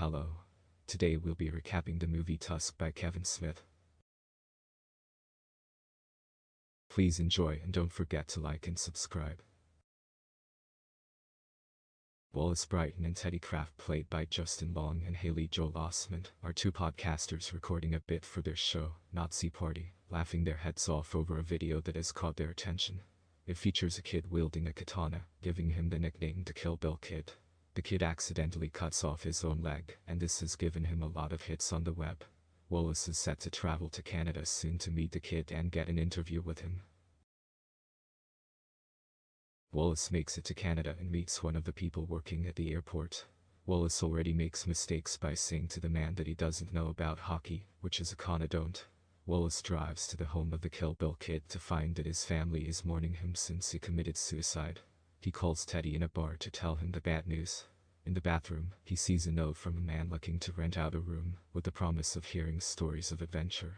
Hello. Today we'll be recapping the movie Tusk by Kevin Smith. Please enjoy and don't forget to like and subscribe. Wallace Brighton and Teddy Kraft, played by Justin Long and Haley Joel Osment, are two podcasters recording a bit for their show, Nazi Party, laughing their heads off over a video that has caught their attention. It features a kid wielding a katana, giving him the nickname the Kill Bill Kid. The kid accidentally cuts off his own leg, and this has given him a lot of hits on the web. Wallace is set to travel to Canada soon to meet the kid and get an interview with him. Wallace makes it to Canada and meets one of the people working at the airport. Wallace already makes mistakes by saying to the man that he doesn't know about hockey, which is a con I don't. Wallace drives to the home of the Kill Bill Kid to find that his family is mourning him since he committed suicide. He calls Teddy in a bar to tell him the bad news. In the bathroom, he sees a note from a man looking to rent out a room, with the promise of hearing stories of adventure.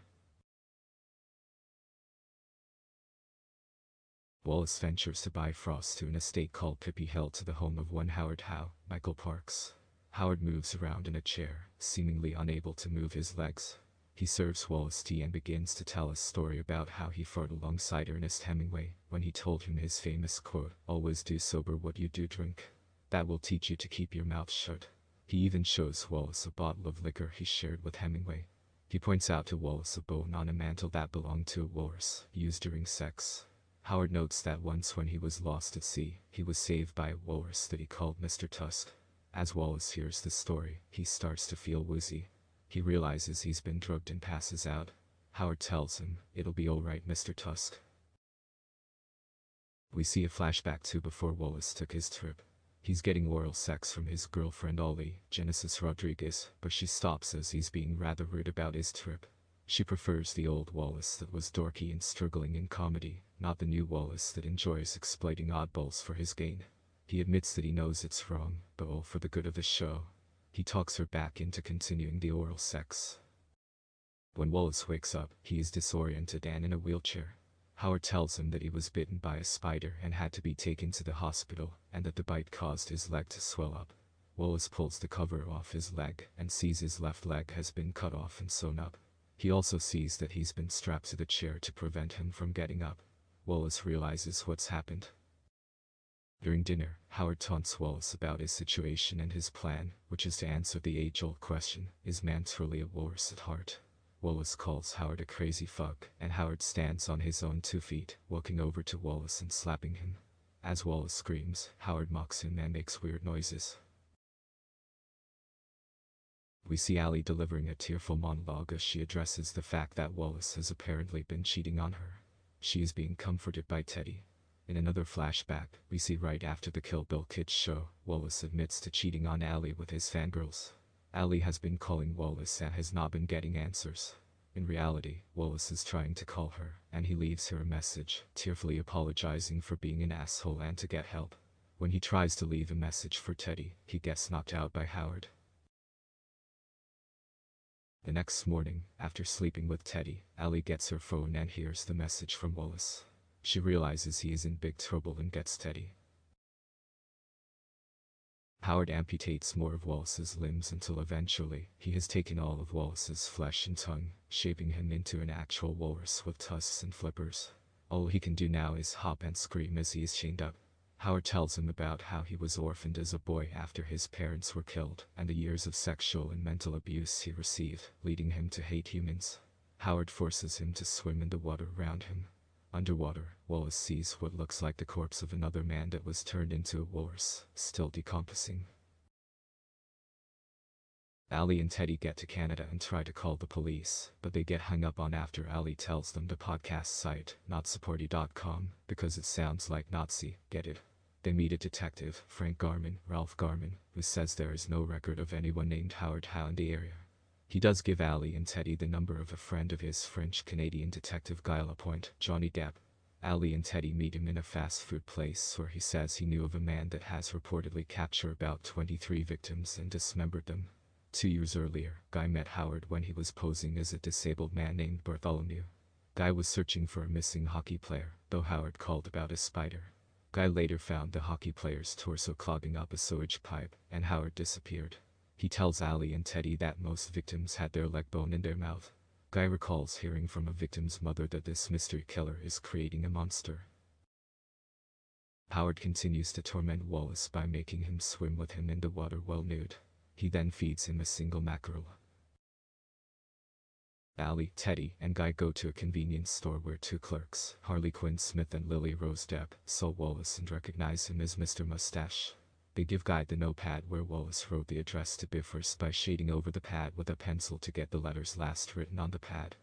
Wallace ventures to buy Frost to an estate called Pippi Hill to the home of one Howard Howe, Michael Parks. Howard moves around in a chair, seemingly unable to move his legs. He serves Wallace tea and begins to tell a story about how he fought alongside Ernest Hemingway when he told him his famous quote, "Always do sober what you do drink. That will teach you to keep your mouth shut." He even shows Wallace a bottle of liquor he shared with Hemingway. He points out to Wallace a bone on a mantle that belonged to a walrus, used during sex. Howard notes that once when he was lost at sea, he was saved by a walrus that he called Mr. Tusk. As Wallace hears the story, he starts to feel woozy. He realizes he's been drugged and passes out. Howard tells him, "It'll be alright, Mr. Tusk." We see a flashback to before Wallace took his trip. He's getting oral sex from his girlfriend Ollie, Genesis Rodriguez, but she stops as he's being rather rude about his trip. She prefers the old Wallace that was dorky and struggling in comedy, not the new Wallace that enjoys exploiting oddballs for his gain. He admits that he knows it's wrong, but all for the good of the show. He talks her back into continuing the oral sex. When Wallace wakes up, he is disoriented and in a wheelchair. Howard tells him that he was bitten by a spider and had to be taken to the hospital, and that the bite caused his leg to swell up. Wallace pulls the cover off his leg and sees his left leg has been cut off and sewn up. He also sees that he's been strapped to the chair to prevent him from getting up. Wallace realizes what's happened. During dinner, Howard taunts Wallace about his situation and his plan, which is to answer the age-old question, is man truly a walrus at heart? Wallace calls Howard a crazy fuck, and Howard stands on his own 2 feet, walking over to Wallace and slapping him. As Wallace screams, Howard mocks him and makes weird noises. We see Allie delivering a tearful monologue as she addresses the fact that Wallace has apparently been cheating on her. She is being comforted by Teddy. In another flashback, we see right after the Kill Bill Kid show, Wallace admits to cheating on Allie with his fangirls. Allie has been calling Wallace and has not been getting answers. In reality, Wallace is trying to call her, and he leaves her a message, tearfully apologizing for being an asshole and to get help. When he tries to leave a message for Teddy, he gets knocked out by Howard. The next morning, after sleeping with Teddy, Allie gets her phone and hears the message from Wallace. She realizes he is in big trouble and gets Teddy. Howard amputates more of Wallace's limbs until eventually, he has taken all of Wallace's flesh and tongue, shaping him into an actual walrus with tusks and flippers. All he can do now is hop and scream as he is chained up. Howard tells him about how he was orphaned as a boy after his parents were killed, and the years of sexual and mental abuse he received, leading him to hate humans. Howard forces him to swim in the water around him. Underwater, Wallace sees what looks like the corpse of another man that was turned into a walrus, still decomposing. Allie and Teddy get to Canada and try to call the police, but they get hung up on after Allie tells them the podcast site, notsupporty.com, because it sounds like Nazi, get it? They meet a detective, Ralph Garman, who says there is no record of anyone named Howard Howe in the area. He does give Allie and Teddy the number of a friend of his French-Canadian detective Guy Lapointe, Johnny Depp. Allie and Teddy meet him in a fast food place where he says he knew of a man that has reportedly captured about 23 victims and dismembered them. 2 years earlier, Guy met Howard when he was posing as a disabled man named Bartholomew. Guy was searching for a missing hockey player, though Howard called about a spider. Guy later found the hockey player's torso clogging up a sewage pipe, and Howard disappeared. He tells Allie and Teddy that most victims had their leg bone in their mouth. Guy recalls hearing from a victim's mother that this mystery killer is creating a monster. Howard continues to torment Wallace by making him swim with him in the water while nude. He then feeds him a single mackerel. Allie, Teddy, and Guy go to a convenience store where two clerks, Harley Quinn Smith and Lily Rose Depp, saw Wallace and recognize him as Mr. Mustache. They give Guy the notepad where Wallace wrote the address to Biffers by shading over the pad with a pencil to get the letters last written on the pad.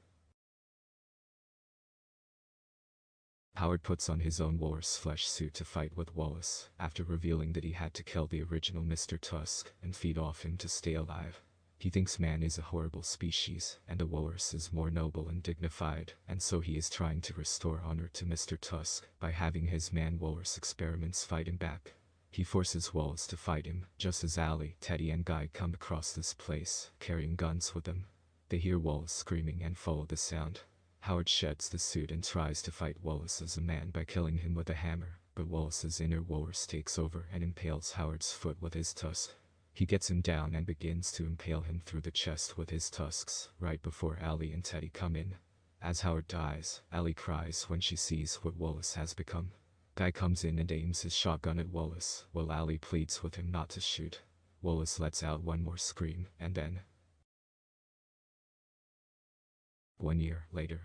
Howard puts on his own walrus flesh suit to fight with Wallace, after revealing that he had to kill the original Mr. Tusk and feed off him to stay alive. He thinks man is a horrible species, and the walrus is more noble and dignified, and so he is trying to restore honor to Mr. Tusk by having his man-walrus experiments fight him back. He forces Wallace to fight him, just as Allie, Teddy and Guy come across this place, carrying guns with them. They hear Wallace screaming and follow the sound. Howard sheds the suit and tries to fight Wallace as a man by killing him with a hammer, but Wallace's inner walrus takes over and impales Howard's foot with his tusk. He gets him down and begins to impale him through the chest with his tusks, right before Allie and Teddy come in. As Howard dies, Allie cries when she sees what Wallace has become. Guy comes in and aims his shotgun at Wallace, while Allie pleads with him not to shoot. Wallace lets out one more scream, and then... 1 year later,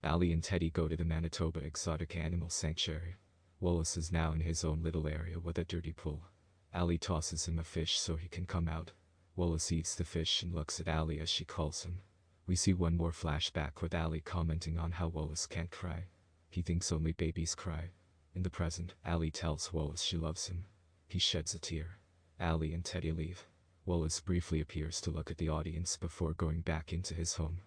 Allie and Teddy go to the Manitoba Exotic Animal Sanctuary. Wallace is now in his own little area with a dirty pool. Allie tosses him a fish so he can come out. Wallace eats the fish and looks at Allie as she calls him. We see one more flashback with Allie commenting on how Wallace can't cry. He thinks only babies cry. In the present, Allie tells Wallace she loves him. He sheds a tear. Allie and Teddy leave. Wallace briefly appears to look at the audience before going back into his home.